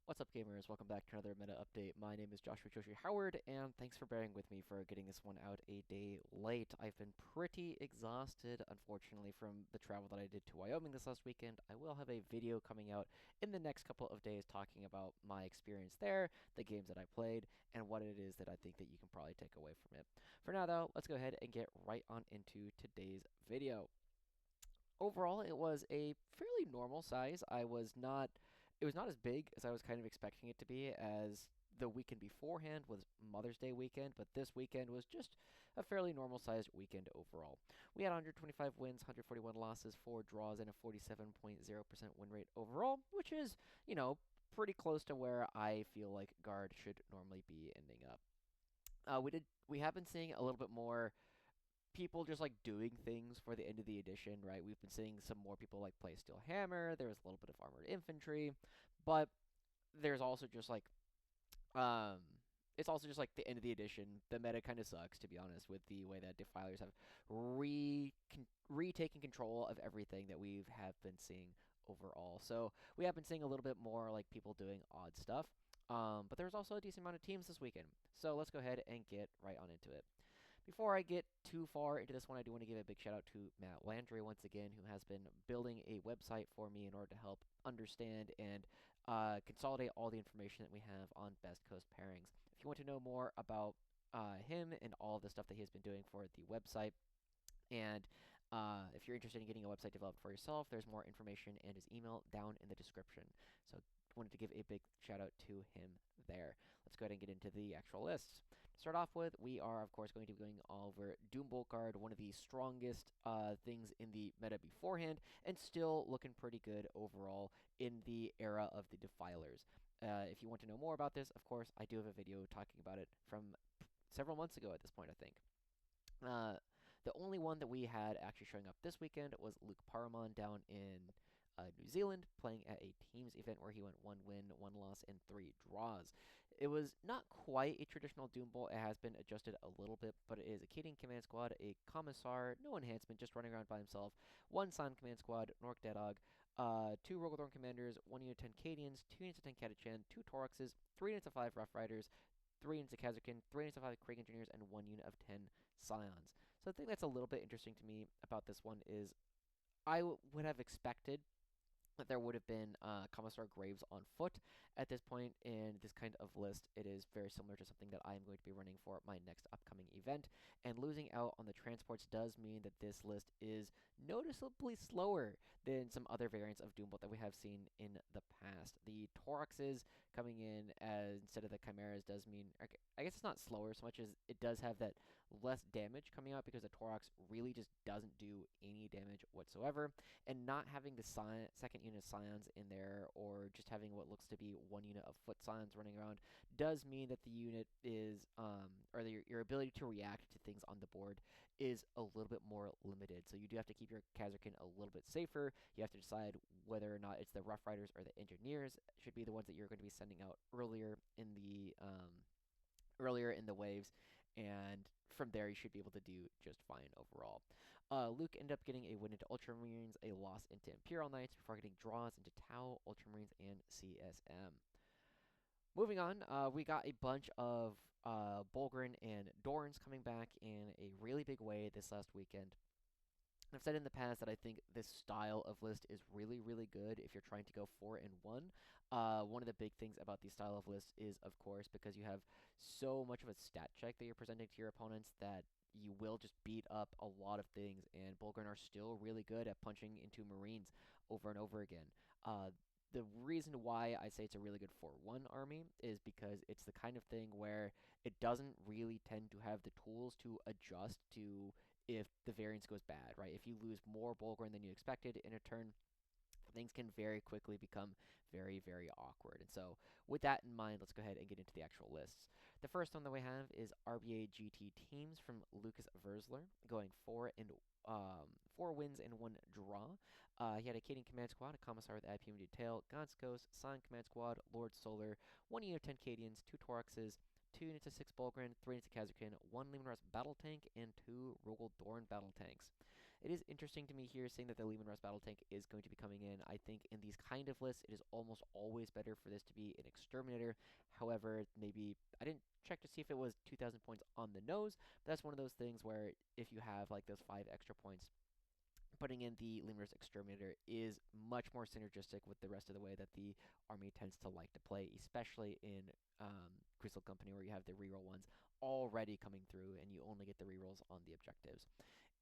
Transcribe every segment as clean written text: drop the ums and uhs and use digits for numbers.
What's up, gamers? Welcome back to another meta update. My name is Joshua Joshi Howard, and thanks for bearing with me for getting this one out a day late. I've been pretty exhausted, unfortunately, from the travel that I did to Wyoming this last weekend. I will have a video coming out in the next couple of days talking about my experience there, the games that I played, and what it is that I think that you can probably take away from it. For now, though, let's go ahead and get right on into today's video. Overall, it was a fairly normal size. It was not as big as I was kind of expecting it to be, as the weekend beforehand was Mother's Day weekend, but this weekend was just a fairly normal sized weekend overall. We had 125 wins, 141 losses, 4 draws, and a 47.0% win rate overall, which is, pretty close to where I feel like guard should normally be ending up. We have been seeing a little bit more people just like doing things for the end of the edition, right? We've been seeing some more people like play Steel Hammer. There was a little bit of armored infantry, but there's also just like it's also just like the end of the edition. The meta kind of sucks, to be honest, with the way that Defilers have retaken control of everything that we have been seeing overall. So we have been seeing a little bit more like people doing odd stuff. But there's also a decent amount of teams this weekend. So let's go ahead and get right on into it. Before I get too far into this one, I do want to give a big shout out to Matt Landry once again, who has been building a website for me in order to help understand and consolidate all the information that we have on Best Coast pairings. If you want to know more about him and all of the stuff that he has been doing for the website, and if you're interested in getting a website developed for yourself, there's more information and his email down in the description. So wanted to give a big shout out to him there. Let's go ahead and get into the actual lists. To start off with, we are, of course, going to be going over Doombolt guard, one of the strongest things in the meta beforehand, and still looking pretty good overall in the era of the Defilers. If you want to know more about this, of course, I do have a video talking about it from several months ago at this point, I think. Uh, the only one that we had actually showing up this weekend was Luke Paramon down in New Zealand, playing at a teams event where he went 1 win, 1 loss, and 3 draws. It was not quite a traditional Doombolt. It has been adjusted a little bit, but it is a Cadian command squad, a Commissar, no enhancement, just running around by himself, 1 Silent command squad, Nork Deadog, 2 Rogaldorn commanders, 1 unit of 10 Cadians, 2 units of 10 Catachan, 2 Toraxes, 3 units of 5 Rough Riders, 3 units of Kazakhin, 3 units of 5 Krieg Engineers, and 1 unit of 10 Scions. So the thing that's a little bit interesting to me about this one is would have expected that there would have been Commissar Graves on foot at this point in this kind of list. It is very similar to something that I am going to be running for my next upcoming event, and losing out on the transports does mean that this list is noticeably slower than some other variants of Doombolt that we have seen in the past. The Toraxes coming in as instead of the Chimeras does mean, I guess it's not slower so much as it does have that less damage coming out, because the Torax really just doesn't do any damage whatsoever, and not having the second unit of Scions in there, or just having what looks to be 1 unit of foot Scions running around, does mean that the unit is, or your ability to react to things on the board is a little bit more limited. So you do have to keep your Kazakhin a little bit safer. You have to decide whether or not it's the Rough Riders or the Engineers should be the ones that you're going to be sending out earlier in the waves, and from there you should be able to do just fine overall. Luke ended up getting a win into Ultramarines, a loss into Imperial Knights, before getting draws into Tau, Ultramarines, and CSM. Moving on, we got a bunch of bullgryn and Dorns coming back in a really big way this last weekend. I've said in the past that I think this style of list is really, really good if you're trying to go 4-1. One of the big things about these style of lists is, of course, because you have so much of a stat check that you're presenting to your opponents, that you will just beat up a lot of things, and Bullgryn are still really good at punching into Marines over and over again. The reason why I say it's a really good 4-1 army is because it's the kind of thing where it doesn't really tend to have the tools to adjust to if the variance goes bad, right? If you lose more Bullgryn than you expected in a turn, things can very quickly become very, very awkward. And so, with that in mind, let's go ahead and get into the actual lists. The first one that we have is RBA GT teams from Lucas Versler, going 4 wins and 1 draw. He had a Cadian command squad, a Commissar with IPM detail, God's Ghost, Sign command squad, Lord Solar, 1 unit of 10 Cadians, 2 Toraxes, 2 units of 6 Bullgryn, 3 units of Kazakhin, 1 Leman Russ battle tank, and 2 Rogaldorn battle tanks. It is interesting to me here seeing that the Leman Russ Battle Tank is going to be coming in. I think in these kind of lists, it is almost always better for this to be an Exterminator. However, maybe I didn't check to see if it was 2,000 points on the nose, but that's one of those things where if you have like those 5 extra points, putting in the Lemur's Exterminator is much more synergistic with the rest of the way that the army tends to like to play, especially in Grizzled Company, where you have the reroll ones already coming through and you only get the rerolls on the objectives.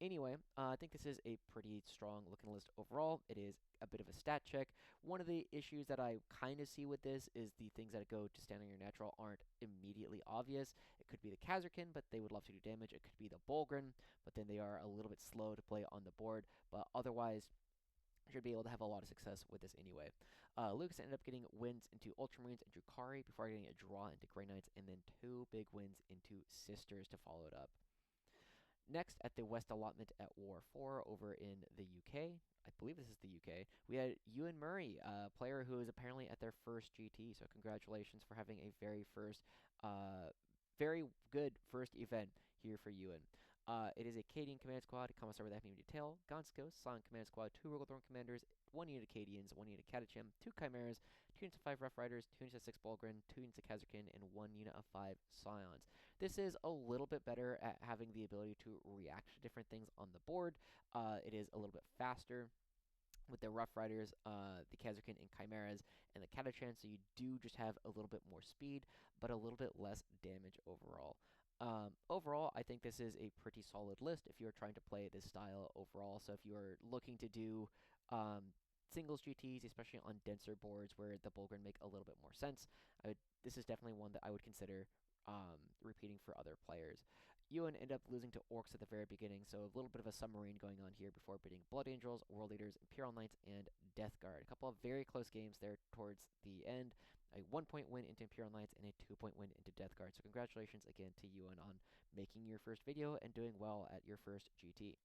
Anyway, I think this is a pretty strong looking list overall. It is a bit of a stat check. One of the issues that I kind of see with this is the things that go to stand on your natural aren't immediately obvious. It could be the Kazarkin, but they would love to do damage. It could be the bullgryn, but then they are a little bit slow to play on the board. But otherwise, should be able to have a lot of success with this anyway. Lucas ended up getting wins into Ultramarines and Drukhari before getting a draw into Grey Knights, and then 2 big wins into Sisters to follow it up. Next, at the West allotment at War 4 over in the UK, I believe this is the UK, we had Ewan Murray, a player who is apparently at their first GT, so congratulations for having a very good first event here for Ewan. It is a Cadian command squad, Commissar with Acme Detail, Gonskos, Silent Command Squad, 2 Rogaldorn commanders, 1 unit of Cadians, 1 unit of Catachem, 2 Chimeras, 2 units of 5 Rough Riders, 2 units of 6 Bullgryn, 2 units of Kazarkin, and 1 unit of 5 Scions. This is a little bit better at having the ability to react to different things on the board. It is a little bit faster with the Rough Riders, the Kazarkin, and Chimeras, and the Catachan, so you do just have a little bit more speed, but a little bit less damage overall. Overall, I think this is a pretty solid list if you're trying to play this style overall. So if you're looking to do singles GTs, especially on denser boards where the bullgryn make a little bit more sense, this is definitely one that I would consider repeating for other players. Ewan ended up losing to Orcs at the very beginning, so a little bit of a submarine going on here before beating Blood Angels, World Eaters, Imperial Knights, and Death Guard. A couple of very close games there towards the end. A 1-point win into Imperial Knights and a 2-point win into Death Guard. So congratulations again to Ewan on making your first video and doing well at your first GT.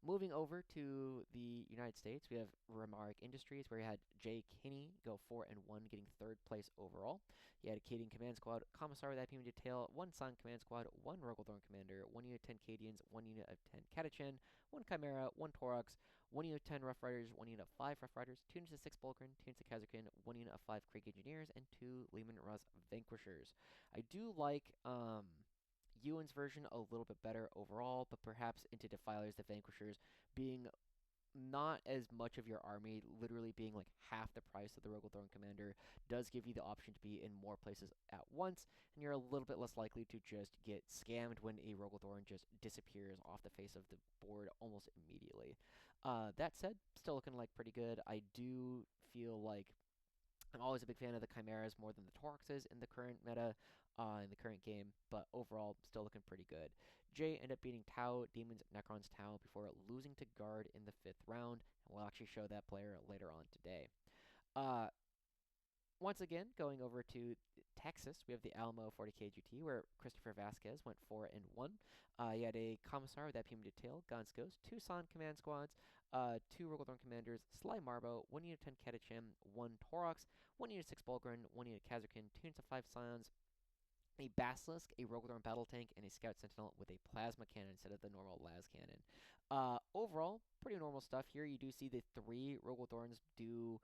Moving over to the United States, we have Numerique Industries, where he had Jay Kinney go 4-1, getting 3rd place overall. He had a Cadian Command Squad, Commissar with IPM Detail, 1 Silent Command Squad, 1 Rogaldorn Commander, 1 unit of 10 Cadians, 1 unit of 10 Catachan, 1 Chimera, 1 Taurox, 1 unit of 10 Rough Riders, 1 unit of 5 Rough Riders, 2 units of 6 Bullgryn, 2 units of Kazarkin, 1 unit of 5 Krieg Engineers, and 2 Leman Russ Vanquishers. I do like Ewan's version a little bit better overall, but perhaps into Defilers, the Vanquishers, being not as much of your army, literally being like half the price of the Rogaldorn Commander, does give you the option to be in more places at once, and you're a little bit less likely to just get scammed when a Rogaldorn just disappears off the face of the board almost immediately. That said, still looking like pretty good. I do feel like I'm always a big fan of the Chimeras more than the Tauroxes in the current meta, in the current game, but overall, still looking pretty good. Jay ended up beating Tau, Demons, Necrons, Tau before losing to Guard in the 5th round, and we'll actually show that player later on today. Once again, going over to Texas, we have the Alamo 40K GT, where Christopher Vasquez went 4-1. He had a Commissar with IPM Detail, Gonskos, 2 Silent Command Squads, 2 Rogaldorn Commanders, Sly Marbo, 1 unit 10 Catachem, 1 Taurox, 1 unit 6 Bullgryn, 1 unit Kazarkin, 2 units of 5 Scions, a Basilisk, a Rogaldorn Battle Tank, and a Scout Sentinel with a Plasma Cannon instead of the normal Las Cannon. Overall, pretty normal stuff here. You do see the 3 Rogaldorns do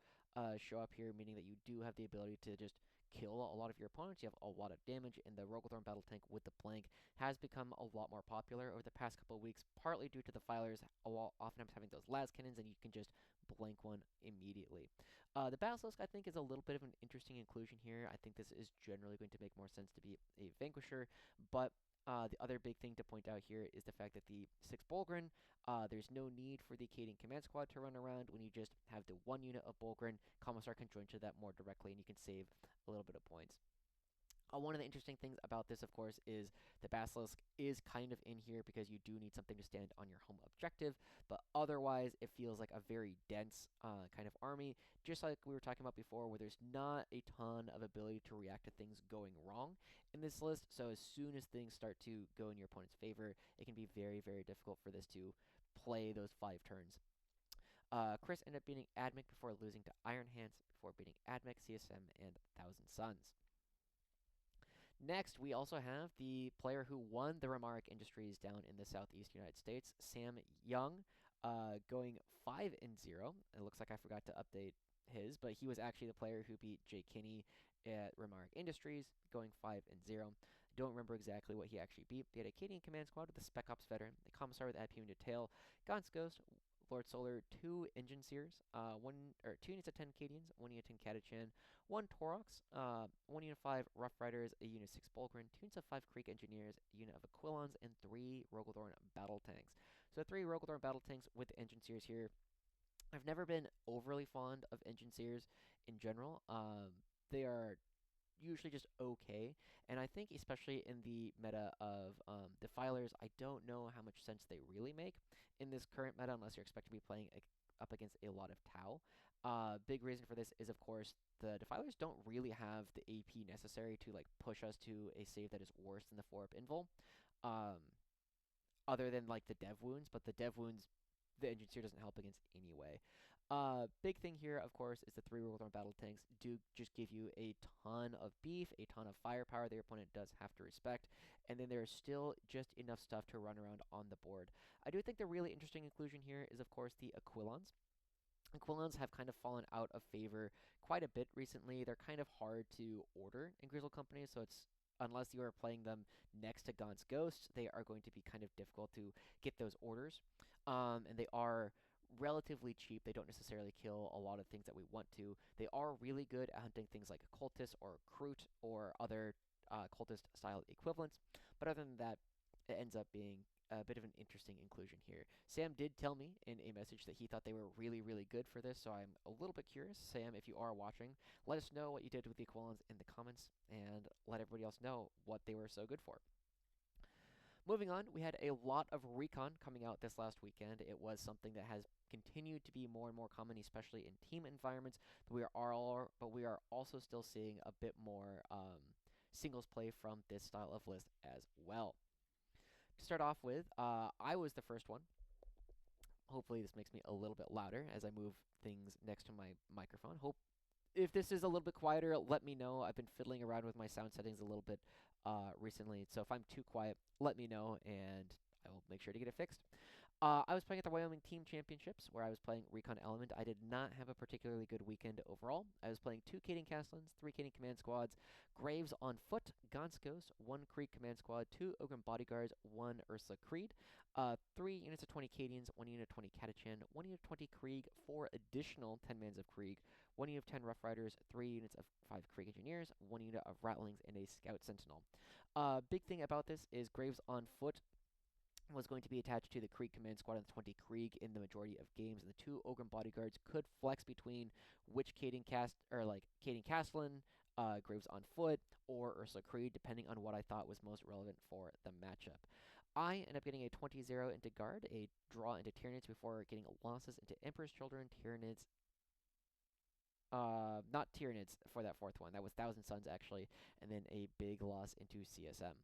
show up here, meaning that you do have the ability to just kill a lot of your opponents. You have a lot of damage, and the Rogaldorn Battle Tank with the blank has become a lot more popular over the past couple of weeks, partly due to the Filers oftentimes having those Las Cannons, and you can just blank one immediately. The Basilisk, I think, is a little bit of an interesting inclusion here. I think this is generally going to make more sense to be a Vanquisher, but the other big thing to point out here is the fact that the 6 Bullgryn, there's no need for the Cadian Command Squad to run around. When you just have the 1 unit of Bullgryn, Commissar can join to that more directly, and you can save a little bit of points. One of the interesting things about this, of course, is the Basilisk is kind of in here because you do need something to stand on your home objective, but otherwise it feels like a very dense kind of army, just like we were talking about before, where there's not a ton of ability to react to things going wrong in this list, so as soon as things start to go in your opponent's favor, it can be very, very difficult for this to play those 5 turns. Chris ended up beating Admech before losing to Iron Hands, before beating Admech, CSM, and Thousand Suns. Next, we also have the player who won the Numerique Industries down in the southeast United States, Sam Young, going 5-0. It looks like I forgot to update his, but he was actually the player who beat Jay Kinney at Numerique Industries, going 5-0. Don't remember exactly what he actually beat. He had a Cadian command squad with a Spec Ops veteran, the Commissar with Ad Punitive Tail, Gaunt's Ghost, Lord Solar, 2 Engine Seers, 2 units of 10 Cadians, 1 unit of 10 Catachan, 1 Torox, 1 unit of 5 Rough Riders, a unit of 6 bullgryn, 2 units of 5 Creek Engineers, a unit of Aquilons, and 3 Rogaldorn Battle Tanks. So 3 Rogaldorn Battle Tanks with the Engine Seers here. I've never been overly fond of Engine Seers in general. They are usually just okay, and I think especially in the meta of Defilers, I don't know how much sense they really make in this current meta unless you're expected to be playing up against a lot of Tau. Big reason for this is, of course, the Defilers don't really have the AP necessary to like push us to a save that is worse than the 4-up invul, other than like the dev wounds, but the dev wounds the engine seer doesn't help against anyway. Big thing here, of course, is the 3 Rogaldorn Battle Tanks do just give you a ton of beef, a ton of firepower that your opponent does have to respect, and then there's still just enough stuff to run around on the board. I do think the really interesting inclusion here is, of course, the Aquilons. Aquilons have kind of fallen out of favor quite a bit recently. They're kind of hard to order in Grizzled companies, so it's unless you are playing them next to Gaunt's Ghost, they are going to be kind of difficult to get those orders. And they are relatively cheap. They don't necessarily kill a lot of things that we want to. They are really good at hunting things like Cultist or Kroot or other Cultist-style equivalents. But other than that, it ends up being a bit of an interesting inclusion here. Sam did tell me in a message that he thought they were really, really good for this, so I'm a little bit curious. Sam, if you are watching, let us know what you did with the Aquilons in the comments, and let everybody else know what they were so good for. Moving on, we had a lot of Recon coming out this last weekend. It was something that has continued to be more and more common, especially in team environments, but we are also still seeing a bit more singles play from this style of list as well. To start off with, I was the first one. Hopefully this makes me a little bit louder as I move things next to my microphone. If this is a little bit quieter, let me know. I've been fiddling around with my sound settings a little bit recently, so if I'm too quiet, let me know, and I will make sure to get it fixed. I was playing at the Wyoming Team Championships, where I was playing Recon Element. I did not have a particularly good weekend overall. I was playing 2 Cadian Castlins, 3 Cadian Command Squads, Graves on foot, Gaunt's Ghost, 1 Creek Command Squad, 2 Ogryn Bodyguards, 1 Ursula Creed, 3 units of 20 Cadians, 1 unit of 20 Catachan, 1 unit of 20 Krieg, 4 additional 10 mans of Krieg, 1 unit of 10 Rough Riders, 3 units of 5 Krieg Engineers, 1 unit of Rattlings, and a Scout Sentinel. Big thing about this is Graves on foot was going to be attached to the Krieg Command Squad and the 20 Krieg in the majority of games, and the 2 Ogryn Bodyguards could flex between which Cadian Castellan, Graves on foot, or Ursula Creed, depending on what I thought was most relevant for the matchup. I ended up getting a 20-0 into Guard, a draw into Tyranids before getting losses into Emperor's Children, Tyranids, not Tyranids for that 4th one, that was Thousand Suns actually, and then a big loss into CSM.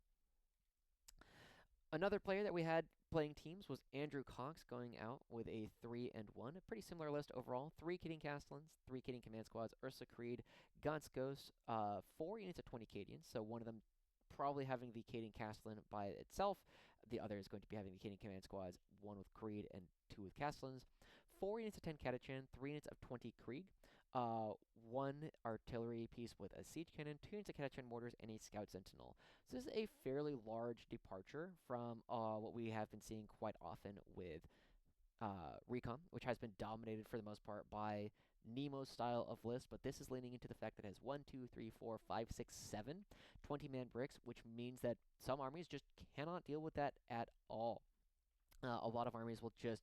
Another player that we had playing teams was Andrew Cox, going out with a 3-1. A pretty similar list overall. 3 Cadian Castellans, 3 Cadian Command Squads, Ursula Creed, Gaunt's Ghost, 4 units of 20 Cadians, so one of them probably having the Cadian Castellan by itself. The other is going to be having the Cadian Command Squads, 1 with Creed and 2 with Castellans. 4 units of 10 Catachan, 3 units of 20 Krieg, 1 artillery piece with a siege cannon, 2 units of Catachan mortars, and a Scout Sentinel. So this is a fairly large departure from what we have been seeing quite often with Recon, which has been dominated for the most part by Nemo's style of list, but this is leaning into the fact that it has 1, 2, 3, 4, 5, 6, 7 20-man bricks, which means that some armies just cannot deal with that at all. A lot of armies will just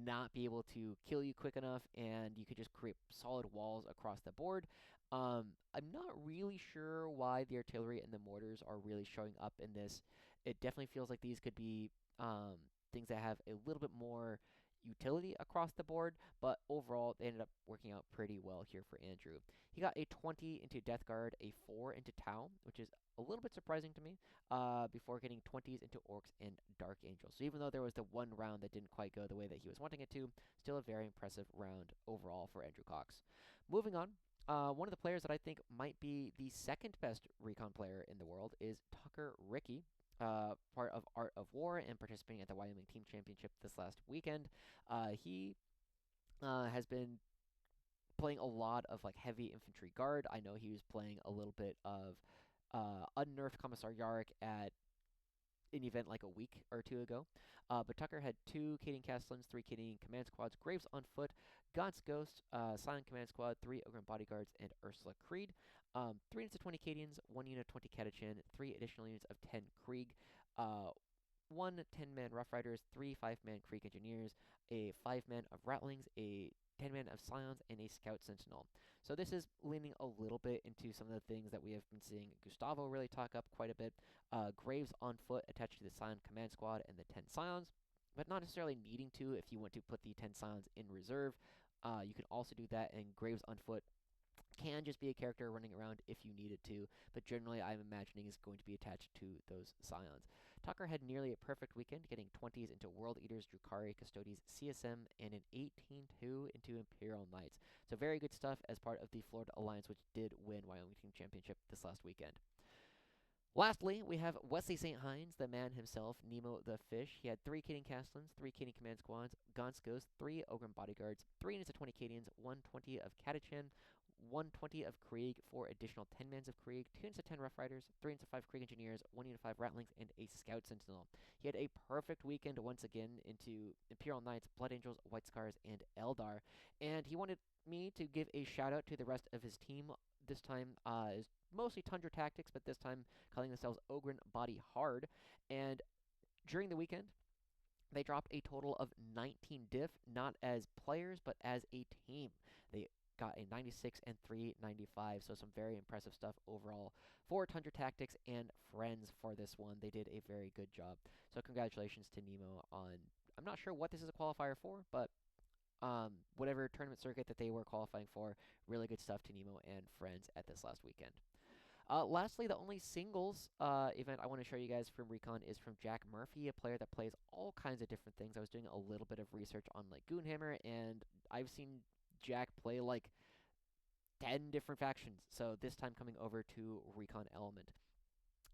not be able to kill you quick enough, and you could just create solid walls across the board. I'm not really sure why the artillery and the mortars are really showing up in this. It definitely feels like these could be things that have a little bit more utility across the board, but overall they ended up working out pretty well here for Andrew. He got a 20 into Death Guard, a 4 into Tau, which is a little bit surprising to me, before getting 20s into Orcs and Dark Angels. So even though there was the one round that didn't quite go the way that he was wanting it to, still a very impressive round overall for Andrew Cox. Moving on, One of the players that I think might be the second best Recon player in the world is Tucker Ricky, part of Art of War and participating at the Wyoming Team Championship this last weekend. He has been playing a lot of like heavy infantry guard. I know he was playing a little bit of unnerfed Commissar Yarrick at an event like a week or two ago. But Tucker had 2 Kading Castellans, 3 Kading Command Squads, Graves on foot, Gaunt's Ghost, Silent Command Squad, 3 Ogryn Bodyguards, and Ursula Creed. 3 units of 20 Cadians, 1 unit of 20 Catachan, 3 additional units of 10 Krieg, 1 10-man Rough Riders, 3 5-man Krieg Engineers, a 5-man of Rattlings, a 10-man of Scions, and a Scout Sentinel. So this is leaning a little bit into some of the things that we have been seeing Gustavo really talk up quite a bit. Graves on foot attached to the Scion Command Squad and the 10 Scions, but not necessarily needing to if you want to put the 10 Scions in reserve. You can also do that, and Graves on foot can just be a character running around if you needed to, but generally I'm imagining is going to be attached to those Scions. Tucker had nearly a perfect weekend, getting 20s into World Eaters, Drukhari, Custodes, CSM, and an 18-2 into Imperial Knights. So very good stuff as part of the Florida Alliance, which did win Wyoming Team Championship this last weekend. Lastly, we have Wesley St. Hines, the man himself, Nemo the Fish. He had 3 Kading Castellans, 3 Kading Command Squads, Gaunt's Ghost, 3 Ogryn Bodyguards, 3 units of 20 Cadians, 120 of Catachan, 120 of Krieg, 4 additional 10-mans of Krieg, 2 units of 10 Rough Riders, 3 units of 5 Krieg Engineers, 1 unit of 5 Rattlings, and a Scout Sentinel. He had a perfect weekend once again into Imperial Knights, Blood Angels, White Scars, and Eldar. And he wanted me to give a shout out to the rest of his team. This time is mostly Tundra Tactics, but this time calling themselves Ogryn Body Hard. And during the weekend, they dropped a total of 19 diff, not as players, but as a team. They got a 96 and 395, so some very impressive stuff overall for Tundra Tactics and friends for this one. They did a very good job. So congratulations to Nemo on, I'm not sure what this is a qualifier for, but whatever tournament circuit that they were qualifying for, really good stuff to Nemo and friends at this last weekend. Lastly, the only singles event I want to show you guys from Recon is from Jack Murphy, a player that plays all kinds of different things. I was doing a little bit of research on like Goonhammer, and I've seen Jack play like 10 different factions. So this time coming over to Recon Element.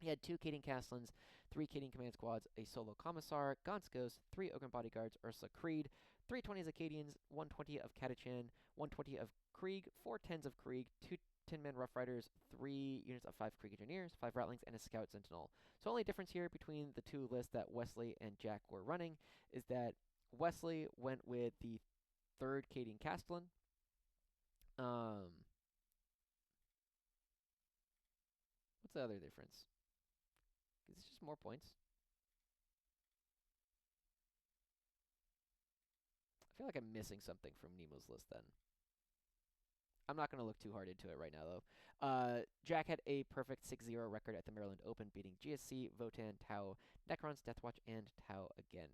He had 2 Kading Castellans, 3 Kading Command Squads, a solo Commissar, Gaunt's Ghost, 3 Ogryn Bodyguards, Ursula Creed, 3 20s of Cadians, 120 of Catachan, 120 of Krieg, 4 10s of Krieg, 2 10-man Rough Riders, 3 units of 5 Krieg Engineers, 5 Rattlings, and a Scout Sentinel. So only difference here between the two lists that Wesley and Jack were running is that Wesley went with the 3rd Kading Castellan. What's the other difference? It's just more points. I feel like I'm missing something from Nemo's list then. I'm not going to look too hard into it right now, though. Jack had a perfect 6-0 record at the Maryland Open, beating GSC, Votan, Tau, Necrons, Deathwatch, and Tau again.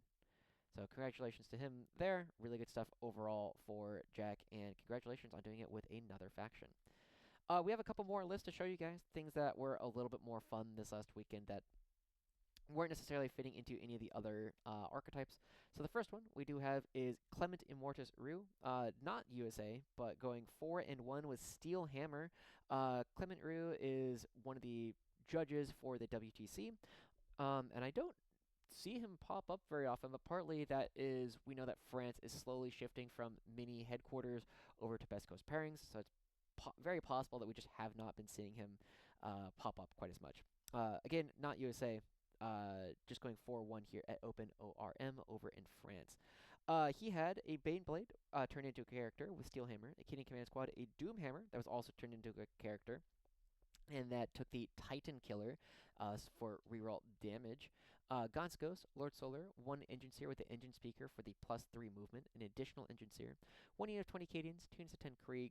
So congratulations to him there. Really good stuff overall for Jack, and congratulations on doing it with another faction. We have a couple more lists to show you guys, things that were a little bit more fun this last weekend that weren't necessarily fitting into any of the other archetypes. So the first one we do have is Clement Immortus Rue, not USA, but going 4-1 with Steel Hammer. Clement Rue is one of the judges for the WTC, and I don't see him pop up very often, but partly that is we know that France is slowly shifting from mini headquarters over to Best Coast pairings, so it's very possible that we just have not been seeing him pop up quite as much. Again, not USA, just going 4-1 here at Open ORM over in France. He had a Baneblade turned into a character with Steelhammer, a Kading Command Squad, a Doomhammer that was also turned into a character, and that took the Titan Killer for reroll damage. Gaunt's Ghost, Lord Solar, 1 Engine Seer with the Engine Speaker for the +3 movement, an additional Engine Seer, 1 unit of 20 Cadians, 2 units of 10 Krieg,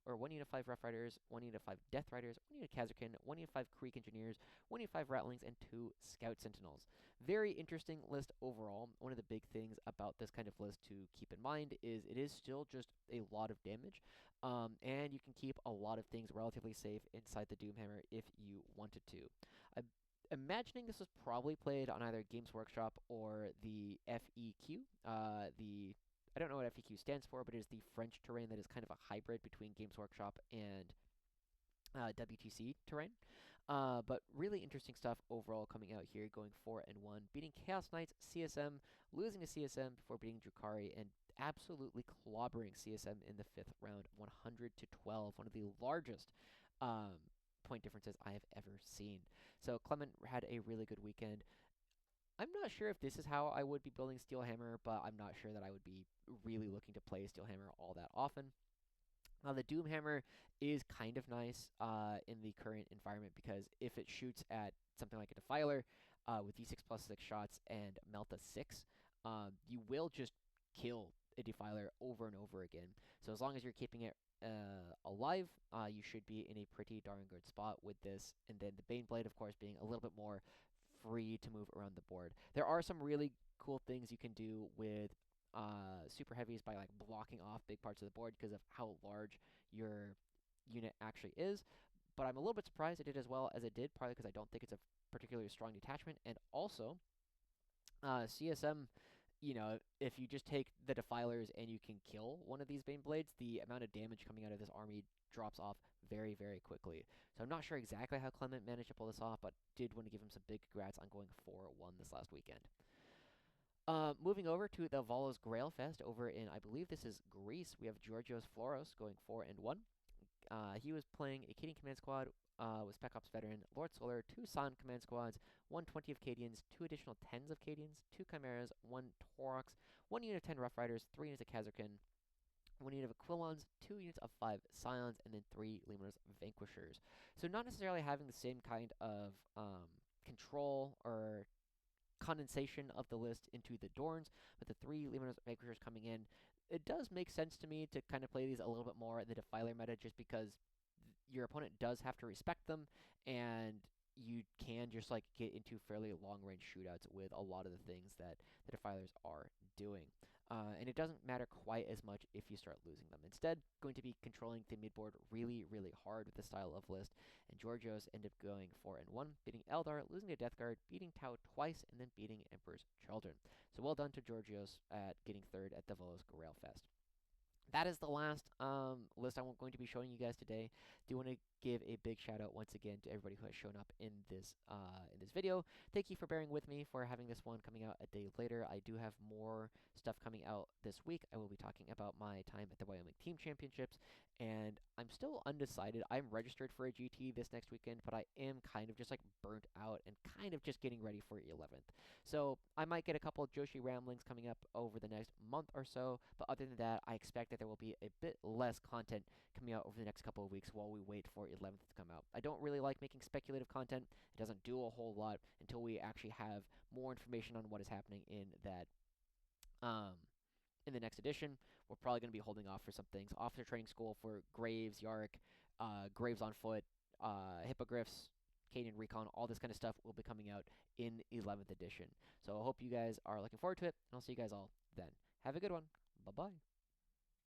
1 unit of 5 Rough Riders, 1 unit of 5 Death Riders, 1 unit of Kazarkin, 1 unit of 5 Krieg Engineers, 1 unit of 5 Rattlings, and 2 Scout Sentinels. Very interesting list overall. One of the big things about this kind of list to keep in mind is it is still just a lot of damage, and you can keep a lot of things relatively safe inside the Doomhammer if you wanted to. Imagining this was probably played on either Games Workshop or the FEQ. I I don't know what FEQ stands for, but it is the French terrain that is kind of a hybrid between Games Workshop and WTC terrain. But really interesting stuff overall coming out here, going 4-1, beating Chaos Knights, CSM, losing to CSM before beating Drukhari, and absolutely clobbering CSM in the 5th round, 100-12, one of the largest point differences I have ever seen. So Clement had a really good weekend. I'm not sure if this is how I would be building Steelhammer, but I'm not sure that I would be really looking to play Steelhammer all that often. The Doomhammer is kind of nice in the current environment because if it shoots at something like a Defiler with D6 plus 6 shots and Melta 6, you will just kill a Defiler over and over again. So as long as you're keeping it alive, you should be in a pretty darn good spot with this. And then the Baneblade, of course, being a little bit more free to move around the board. There are some really cool things you can do with super heavies by like blocking off big parts of the board because of how large your unit actually is. But I'm a little bit surprised it did as well as it did, probably because I don't think it's a particularly strong detachment. And also, CSM, you know, if you just take the Defilers and you can kill one of these Baneblades, the amount of damage coming out of this army drops off very, very quickly. So I'm not sure exactly how Clement managed to pull this off, but did want to give him some big congrats on going 4-1 this last weekend. Moving over to the Valos Grail Fest over in, I believe this is Greece. We have Georgios Floros going 4-1. He was playing a Cadian command squad with Spec Ops veteran Lord Solar, 2 San command squads, 120 of Cadians, 2 additional 10s of Cadians, 2 Chimeras, 1 Taurox, 1 unit of 10 Rough Riders, 3 units of Khazarkin, 1 unit of Aquilons, 2 units of 5 Scions, and then 3 Lemurs Vanquishers. So not necessarily having the same kind of control or condensation of the list into the Dorns, but the 3 Lemurs Vanquishers coming in, it does make sense to me to kind of play these a little bit more in the Defiler meta just because your opponent does have to respect them, and you can just like get into fairly long-range shootouts with a lot of the things that the Defilers are doing. And it doesn't matter quite as much if you start losing them. Instead, going to be controlling the midboard really, really hard with this style of list. And Georgios ended up going 4-1, beating Eldar, losing to Death Guard, beating Tau twice, and then beating Emperor's Children. So well done to Georgios at getting 3rd at the Valos Grail Fest. That is the last list I'm going to be showing you guys today. Do want to give a big shout out once again to everybody who has shown up in this video. Thank you for bearing with me for having this one coming out a day later. I do have more stuff coming out this week. I will be talking about my time at the Wyoming Team Championships, and I'm still undecided. I'm registered for a GT this next weekend, but I am kind of just like burnt out and kind of just getting ready for 11th. So I might get a couple of Joshi ramblings coming up over the next month or so, but other than that, I expect that there will be a bit less content coming out over the next couple of weeks while we wait for 11th to come out. I don't really like making speculative content. It doesn't do a whole lot until we actually have more information on what is happening in that in the next edition. We're probably going to be holding off for some things. Officer Training School for Graves, Yarrick, Graves on Foot, Hippogriffs, Cadian Recon, all this kind of stuff will be coming out in 11th edition. So I hope you guys are looking forward to it, and I'll see you guys all then. Have a good one. Bye-bye.